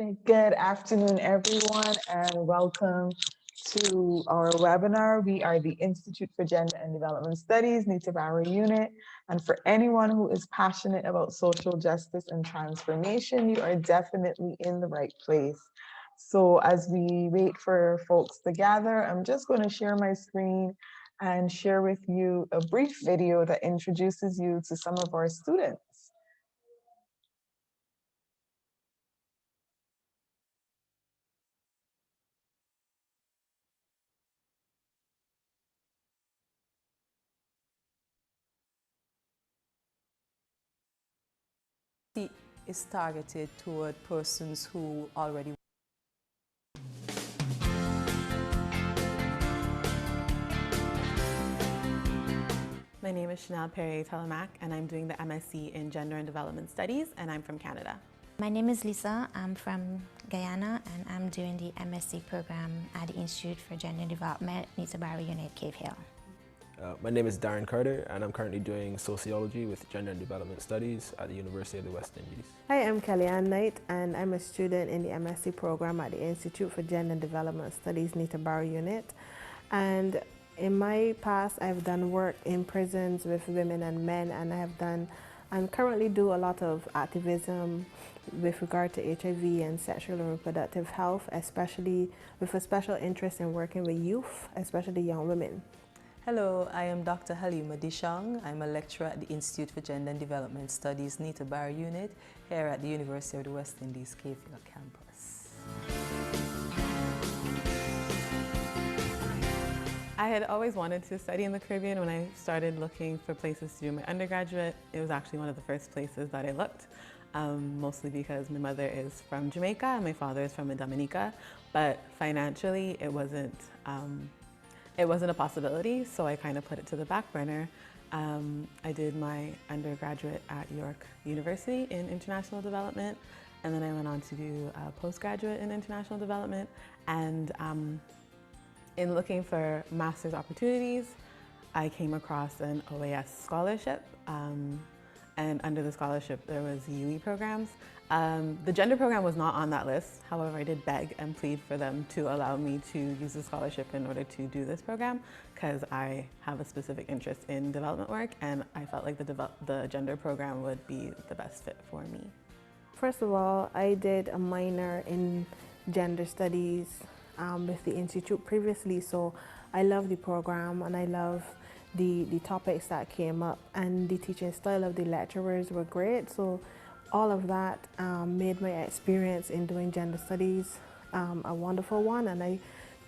Okay, good afternoon, everyone, and welcome to our webinar. We are the Institute for Gender and Development Studies, Nita Barrow Unit. And for anyone who is passionate about social justice and transformation, you are definitely in the right place. So as we wait for folks to gather, I'm just going to share my screen and share with you a brief video that introduces you to some of our students. Is targeted toward persons who already. My name is Chanel Perrier-Telemac, and I'm doing the MSc in Gender and Development Studies, and I'm from Canada. My name is Lisa. I'm from Guyana, and I'm doing the MSc program at the Institute for Gender and Development, Nita Barrow Unit, Cave Hill. My name is Darren Carter, and I'm currently doing sociology with Gender and Development Studies at the University of the West Indies. Hi, I'm Kellyanne Knight, and I'm a student in the MSc program at the Institute for Gender and Development Studies, Nita Barrow Unit. And in my past, I've done work in prisons with women and men, and currently do a lot of activism with regard to HIV and sexual and reproductive health, especially with a special interest in working with youth, especially young women. Hello, I am Dr. Halima Dishang. I'm a lecturer at the Institute for Gender and Development Studies, Nita Barrow Unit, here at the University of the West Indies, Cave Hill campus. I had always wanted to study in the Caribbean. When I started looking for places to do my undergraduate, it was actually one of the first places that I looked, mostly because my mother is from Jamaica and my father is from Dominica, but financially it wasn't a possibility, so I kind of put it to the back burner. I did my undergraduate at York University in international development, and then I went on to do a postgraduate in international development. And in looking for master's opportunities, I came across an OAS scholarship, and under the scholarship there was UE programs. The gender program was not on that list. However, I did beg and plead for them to allow me to use the scholarship in order to do this program, because I have a specific interest in development work, and I felt like the gender program would be the best fit for me. First of all, I did a minor in gender studies with the Institute previously, so I love the program and I love the topics that came up, and the teaching style of the lecturers were great. So all of that made my experience in doing gender studies a wonderful one, and I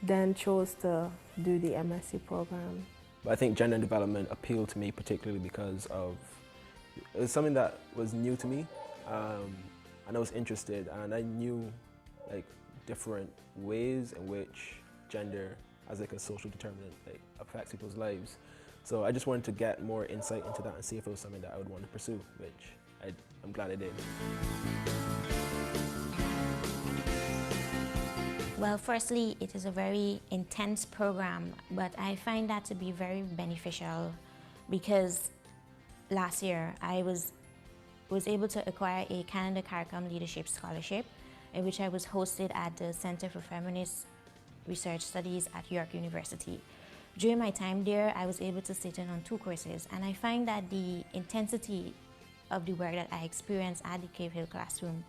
then chose to do the MSc program. But I think gender and development appealed to me particularly because it was something that was new to me, and I was interested, and I knew like different ways in which gender as like a social determinant affects people's lives. So I just wanted to get more insight into that and see if it was something that I would want to pursue, which I'm glad I did. Well, firstly, it is a very intense program, but I find that to be very beneficial because last year I was able to acquire a Canada CARICOM Leadership Scholarship, in which I was hosted at the Center for Feminist Research Studies at York University. During my time there, I was able to sit in on 2 courses, and I find that the intensity of the work that I experienced at the Cave Hill classroom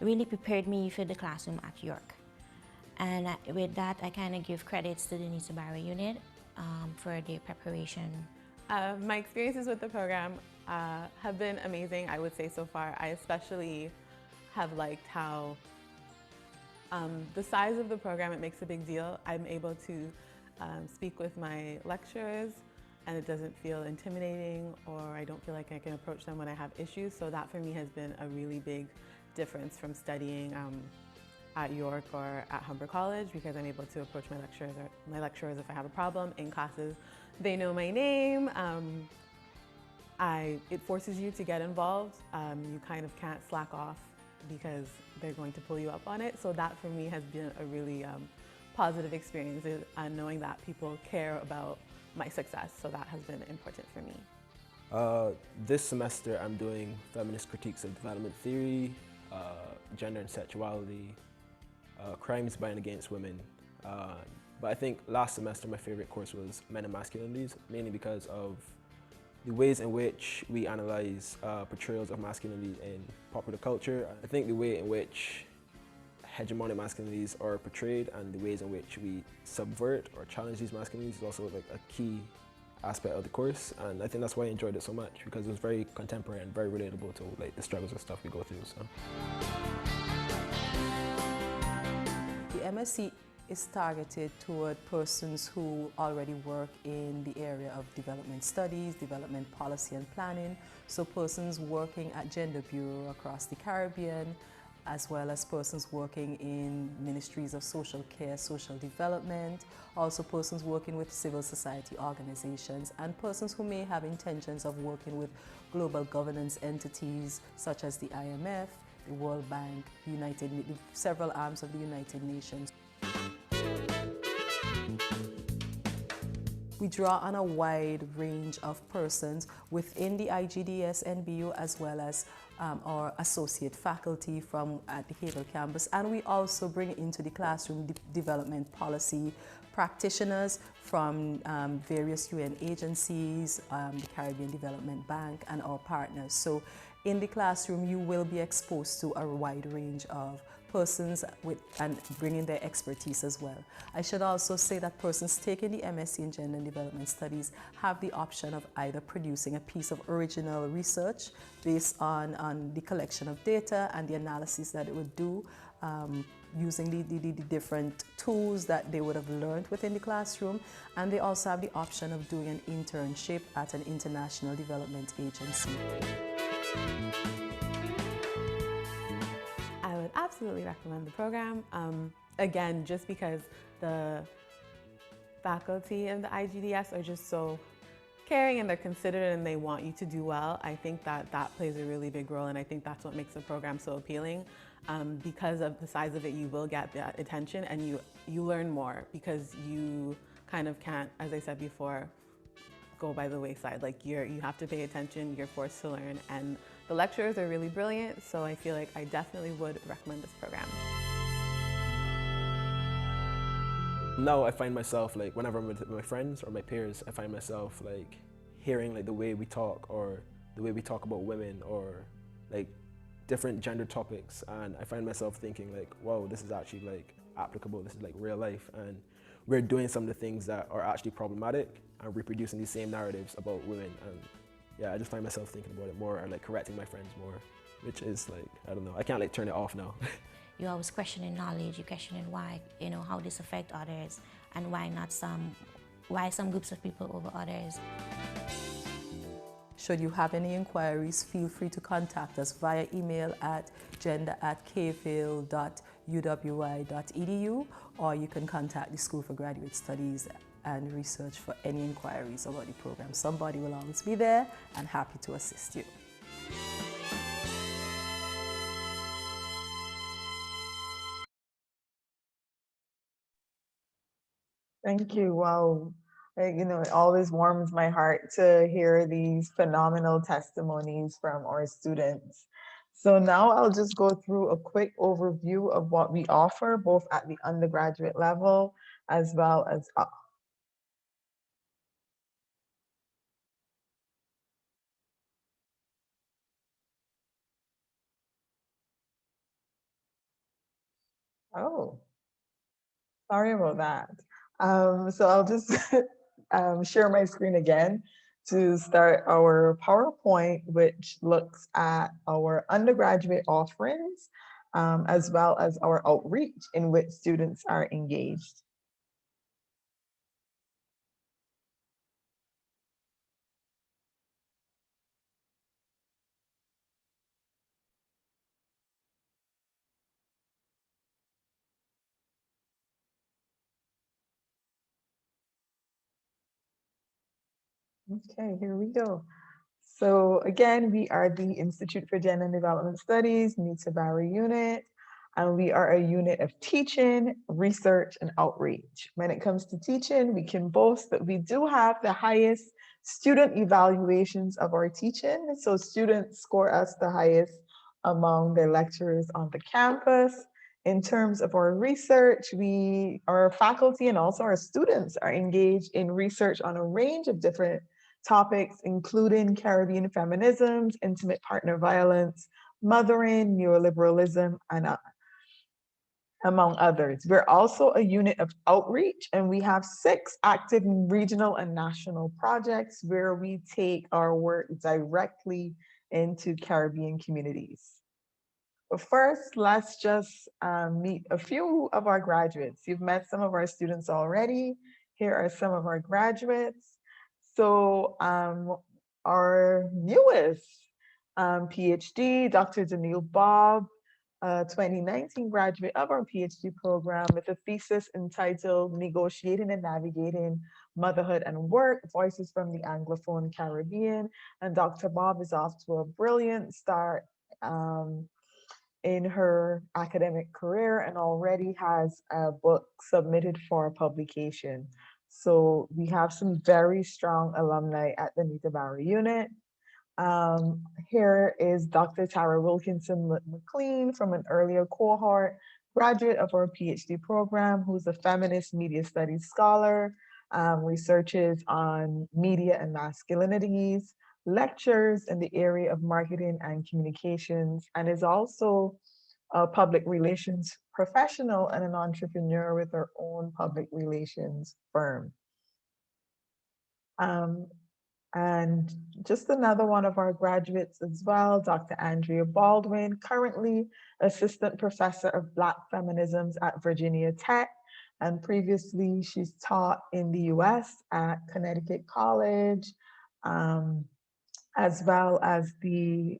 really prepared me for the classroom at York. And with that, I kind of give credits to the Nita Barrow Unit for their preparation. My experiences with the program have been amazing, I would say, so far. I especially have liked how the size of the program, it makes a big deal. I'm able to speak with my lecturers, and it doesn't feel intimidating, or I don't feel like I can approach them when I have issues. So that for me has been a really big difference from studying at York or at Humber College, because I'm able to approach my lecturers if I have a problem in classes. They know my name. It forces you to get involved. You kind of can't slack off because they're going to pull you up on it. So that for me has been a really positive experience, knowing that people care about my success. So that has been important for me. This semester I'm doing feminist critiques of development theory, gender and sexuality, crimes by and against women. But I think last semester my favorite course was Men and Masculinities, mainly because of the ways in which we analyze portrayals of masculinity in popular culture. I think the way in which hegemonic masculinities are portrayed and the ways in which we subvert or challenge these masculinities is also like a key aspect of the course, and I think that's why I enjoyed it so much, because it was very contemporary and very relatable to like the struggles and stuff we go through. So the MSc is targeted toward persons who already work in the area of development studies, development policy and planning, so persons working at Gender Bureau across the Caribbean, as well as persons working in ministries of social care, social development, also persons working with civil society organizations, and persons who may have intentions of working with global governance entities such as the IMF, the World Bank, several arms of the United Nations. We draw on a wide range of persons within the IGDS NBU, as well as our associate faculty from at the Havel campus, and we also bring into the classroom development policy practitioners from various UN agencies, the Caribbean Development Bank, and our partners. So in the classroom, you will be exposed to a wide range of persons and bringing their expertise as well. I should also say that persons taking the MSc in Gender and Development Studies have the option of either producing a piece of original research based on the collection of data and the analysis that it would do, using the different tools that they would have learned within the classroom, and they also have the option of doing an internship at an international development agency. I would absolutely recommend the program. Again, just because the faculty of the IGDS are just so caring and they're considerate and they want you to do well. I think that plays a really big role, and I think that's what makes the program so appealing. Because of the size of it, you will get that attention and you learn more, because you kind of can't, as I said before, go by the wayside. Like you have to pay attention, you're forced to learn, and the lecturers are really brilliant, so I feel like I definitely would recommend this program. now I find myself like whenever I'm with my friends or my peers, I find myself like hearing like the way we talk or the way we talk about women or like different gender topics, and I find myself thinking like, wow, this is actually like applicable, this is like real life, and we're doing some of the things that are actually problematic and reproducing these same narratives about women. And yeah, I just find myself thinking about it more and like correcting my friends more, which is like, I don't know, I can't like turn it off now. You're always questioning knowledge, you're questioning why, how this affect others and why some groups of people over others. Should you have any inquiries, feel free to contact us via email at gender@kfil.uwi.edu, or you can contact the School for Graduate Studies and Research for any inquiries about the program. Somebody will always be there and happy to assist you. Thank you. Wow. It always warms my heart to hear these phenomenal testimonies from our students. So now I'll just go through a quick overview of what we offer, both at the undergraduate level as well as oh, sorry about that. So I'll just share my screen again to start our PowerPoint, which looks at our undergraduate offerings, as well as our outreach in which students are engaged. Okay, here we go. So again, we are the Institute for Gender and Development Studies, Nita Barry unit, and we are a unit of teaching, research, and outreach. When it comes to teaching, we can boast that we do have the highest student evaluations of our teaching. So students score us the highest among their lecturers on the campus. In terms of our research, our faculty and also our students are engaged in research on a range of different topics, including Caribbean feminisms, intimate partner violence, mothering, neoliberalism, and among others. We're also a unit of outreach, and we have 6 active regional and national projects where we take our work directly into Caribbean communities. But first, let's just meet a few of our graduates. You've met some of our students already. Here are some of our graduates. So our newest PhD, Dr. Daniil Bob, 2019 graduate of our PhD program with a thesis entitled Negotiating and Navigating Motherhood and Work, Voices from the Anglophone Caribbean. And Dr. Bob is off to a brilliant start in her academic career and already has a book submitted for publication. So we have some very strong alumni at the Nita Barra unit. Here is Dr. Tara Wilkinson McLean from an earlier cohort, graduate of our PhD program, who's a feminist media studies scholar, researches on media and masculinities, lectures in the area of marketing and communications, and is also a public relations professional and an entrepreneur with her own public relations firm. And just another one of our graduates as well, Dr. Andrea Baldwin, currently assistant professor of Black feminisms at Virginia Tech. And previously she's taught in the US at Connecticut College, as well as she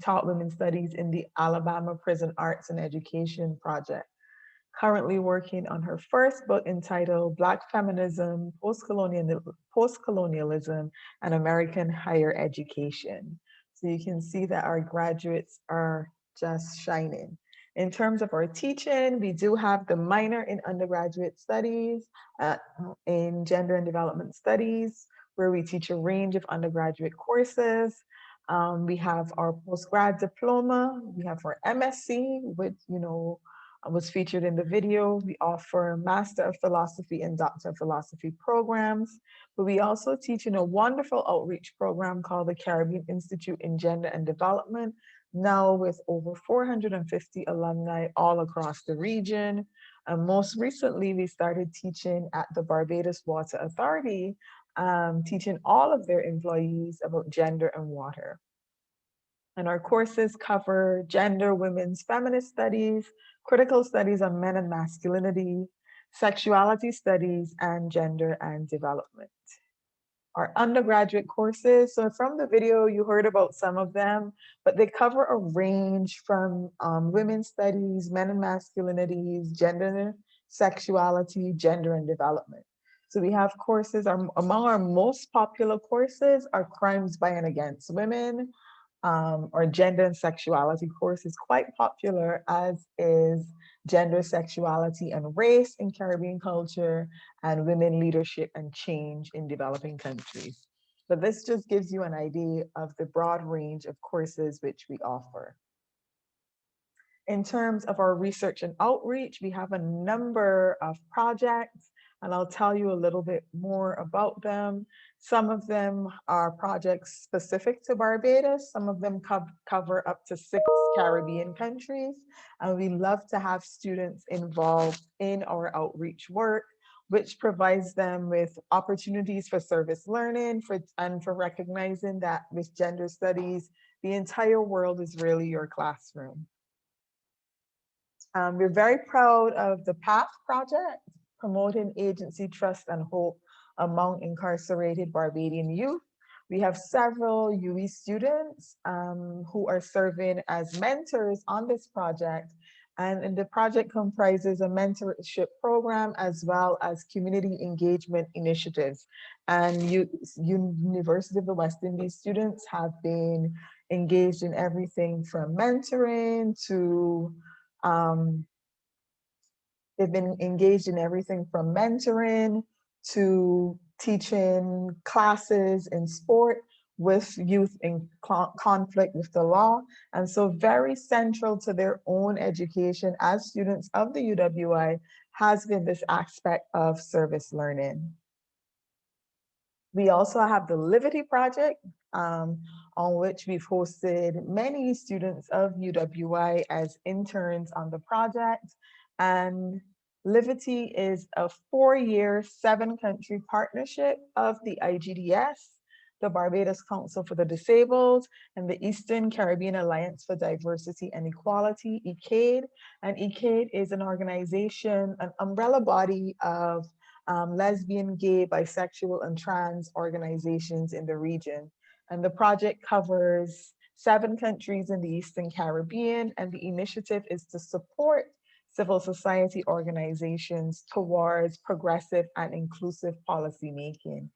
taught women's studies in the Alabama Prison Arts and Education Project. Currently working on her first book entitled Black Feminism, Postcolonialism, and American Higher Education. So you can see that our graduates are just shining. In terms of our teaching, we do have the minor in undergraduate studies in gender and development studies, where we teach a range of undergraduate courses. We have our postgrad diploma, we have our MSc, which, was featured in the video. We offer Master of Philosophy and Doctor of Philosophy programs, but we also teach in a wonderful outreach program called the Caribbean Institute in Gender and Development, now with over 450 alumni all across the region. And most recently, we started teaching at the Barbados Water Authority, teaching all of their employees about gender and water. And our courses cover gender, women's, feminist studies, critical studies on men and masculinity, sexuality studies, and gender and development. Our undergraduate courses, so from the video, you heard about some of them, but they cover a range from women's studies, men and masculinities, gender, sexuality, gender and development. So we have courses, among our most popular courses are Crimes by and Against Women, or gender and sexuality course is quite popular, as is gender, sexuality, and race in Caribbean culture, and women, leadership, and change in developing countries. But this just gives you an idea of the broad range of courses which we offer. In terms of our research and outreach, we have a number of projects, and I'll tell you a little bit more about them. Some of them are projects specific to Barbados. Some of them cover up to 6 Caribbean countries. And we love to have students involved in our outreach work, which provides them with opportunities for service learning and for recognizing that with gender studies, the entire world is really your classroom. We're very proud of the PATH project, promoting agency, trust, and hope among incarcerated Barbadian youth. We have several UE students who are serving as mentors on this project. And the project comprises a mentorship program as well as community engagement initiatives. And University of the West Indies students have been engaged in everything from mentoring to they've been engaged in everything from mentoring to teaching classes in sport. with youth in conflict with the law. And so very central to their own education as students of the UWI has been this aspect of service learning. We also have the Livity Project, on which we've hosted many students of UWI as interns on the project. And Livity is a 4-year, 7-country partnership of the IGDS, the Barbados Council for the Disabled, and the Eastern Caribbean Alliance for Diversity and Equality, ECADE. And ECADE is an organization, an umbrella body of lesbian, gay, bisexual, and trans organizations in the region. And the project covers 7 countries in the Eastern Caribbean, and the initiative is to support civil society organizations towards progressive and inclusive policy making.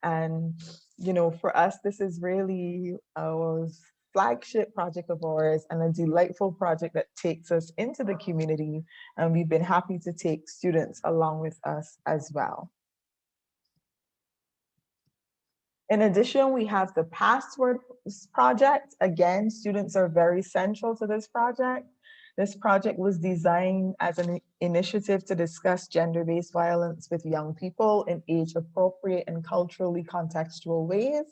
And, you know, for us, this is really a flagship project of ours and a delightful project that takes us into the community. And we've been happy to take students along with us as well. In addition, we have the Password project. Again, students are very central to this project. This project was designed as an initiative to discuss gender-based violence with young people in age-appropriate and culturally contextual ways.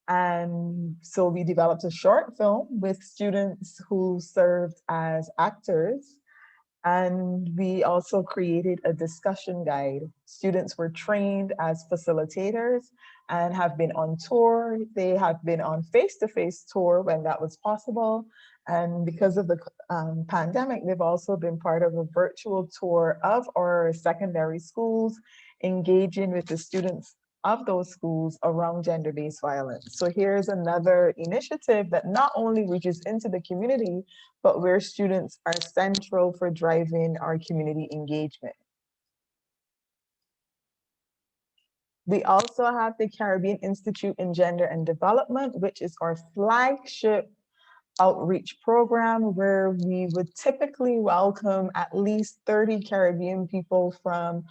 And so we developed a short film with students who served as actors. And we also created a discussion guide. Students were trained as facilitators and have been on tour. They have been on face-to-face tour when that was possible. And because of the pandemic, they've also been part of a virtual tour of our secondary schools, engaging with the students of those schools around gender-based violence. So here's another initiative that not only reaches into the community, but where students are central for driving our community engagement. We also have the Caribbean Institute in Gender and Development, which is our flagship outreach program where we would typically welcome at least 30 Caribbean people from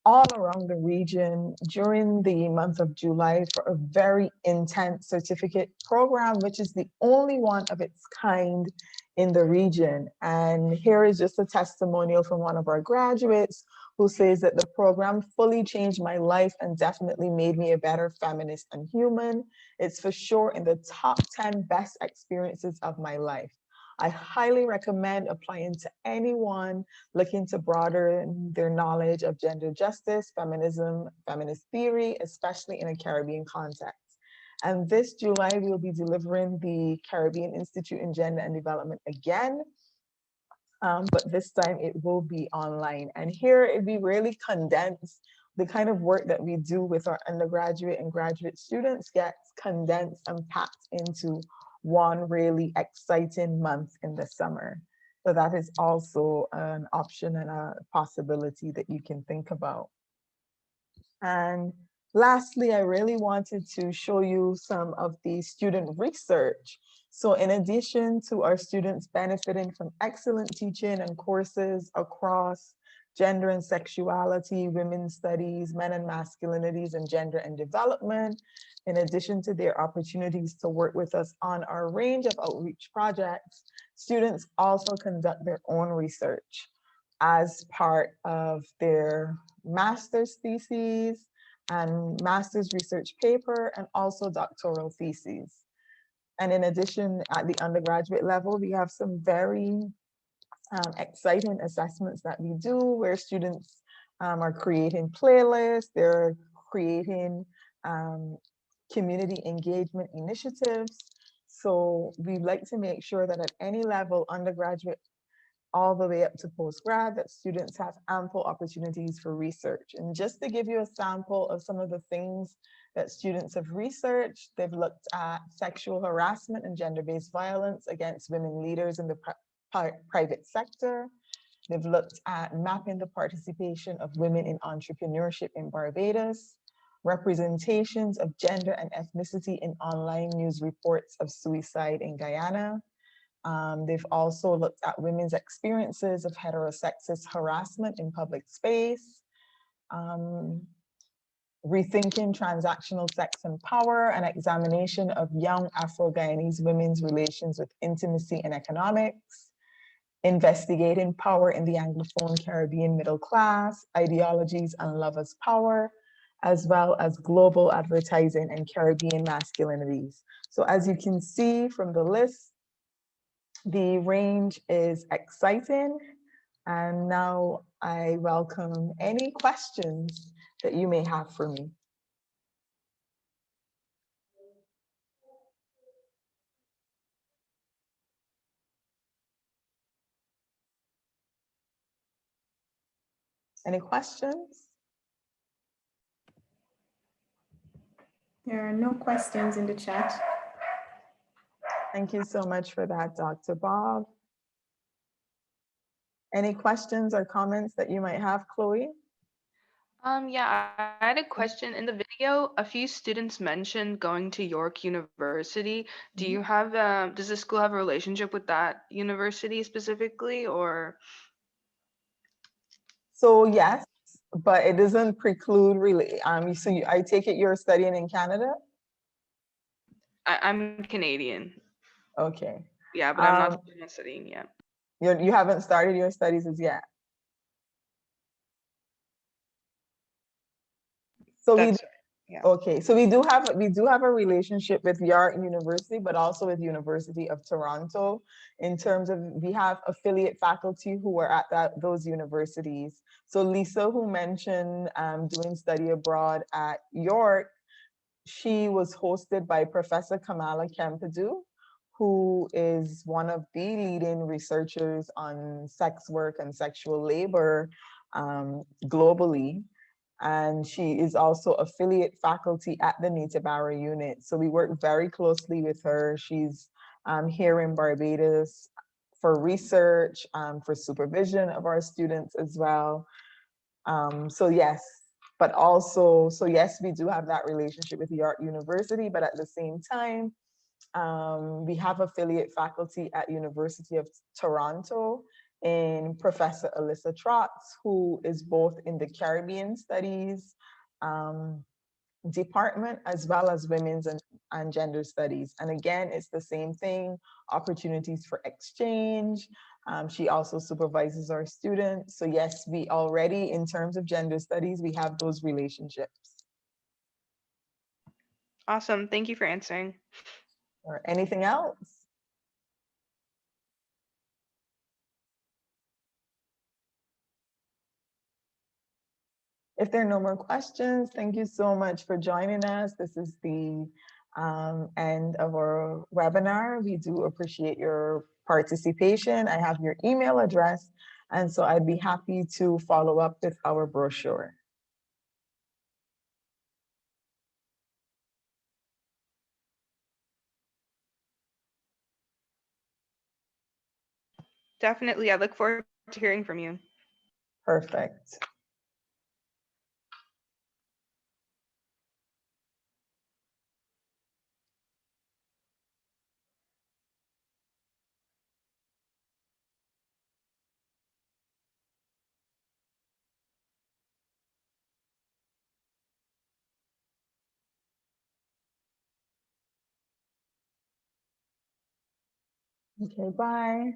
all around the region during the month of July for a very intense certificate program, which is the only one of its kind in the region. And here is just a testimonial from one of our graduates who says that the program fully changed my life and definitely made me a better feminist and human. It's for sure in the top 10 best experiences of my life. I highly recommend applying to anyone looking to broaden their knowledge of gender justice, feminism, feminist theory, especially in a Caribbean context. And this July, we'll be delivering the Caribbean Institute in Gender and Development again, but this time it will be online. And here we really condense the kind of work that we do with our undergraduate and graduate students gets condensed and packed into one really exciting month in the summer. So that is also an option and a possibility that you can think about. And lastly, I really wanted to show you some of the student research. So in addition to our students benefiting from excellent teaching and courses across gender and sexuality, women's studies, men and masculinities, and gender and development, in addition to their opportunities to work with us on our range of outreach projects, students also conduct their own research as part of their master's theses and master's research paper, and also doctoral theses. And in addition, at the undergraduate level, we have some very exciting assessments that we do where students are creating playlists, they're creating community engagement initiatives. So we like to make sure that at any level, undergraduate all the way up to postgrad, that students have ample opportunities for research. And just to give you a sample of some of the things that students have researched, they've looked at sexual harassment and gender-based violence against women leaders in the private sector. They've looked at mapping the participation of women in entrepreneurship in Barbados, representations of gender and ethnicity in online news reports of suicide in Guyana. They've also looked at women's experiences of heterosexist harassment in public space. Rethinking Transactional Sex and Power, an examination of young Afro-Guyanese women's relations with intimacy and economics. Investigating Power in the Anglophone Caribbean Middle Class, Ideologies and Lovers' Power, as well as Global Advertising and Caribbean Masculinities. So as you can see from the list, the range is exciting. And now I welcome any questions that you may have for me. Any questions? There are no questions in the chat. Thank you so much for that, Dr. Bob. Any questions or comments that you might have, Chloe? Yeah, I had a question. In the video, a few students mentioned going to York University. Do you have, does the school have a relationship with that university specifically, or? So yes, but it doesn't preclude really. I take it you're studying in Canada? I'm Canadian. Okay. Yeah, but I'm not studying yet. You haven't started your studies as yet. So That's right. Yeah. okay, so we do have a relationship with York University, but also with University of Toronto in terms of we have affiliate faculty who are at those universities. So Lisa, who mentioned doing study abroad at York, she was hosted by Professor Kamala Kempadu, who is one of the leading researchers on sex work and sexual labor globally. And she is also affiliate faculty at the Native Barra unit. So we work very closely with her. She's here in Barbados for research, for supervision of our students as well. So yes, but also, so yes, we do have that relationship with York University, but at the same time, we have affiliate faculty at University of Toronto in Professor Alyssa Trotz, who is both in the Caribbean Studies department as well as women's and gender studies. And again, it's the same thing, opportunities for exchange. She also supervises our students. So yes, we already, in terms of gender studies, we have those relationships. Awesome. Thank you for answering. Or anything else? If there are no more questions, thank you so much for joining us. This is the end of our webinar. We do appreciate your participation. I have your email address, and so I'd be happy to follow up with our brochure. Definitely. I look forward to hearing from you. Perfect. Okay, bye.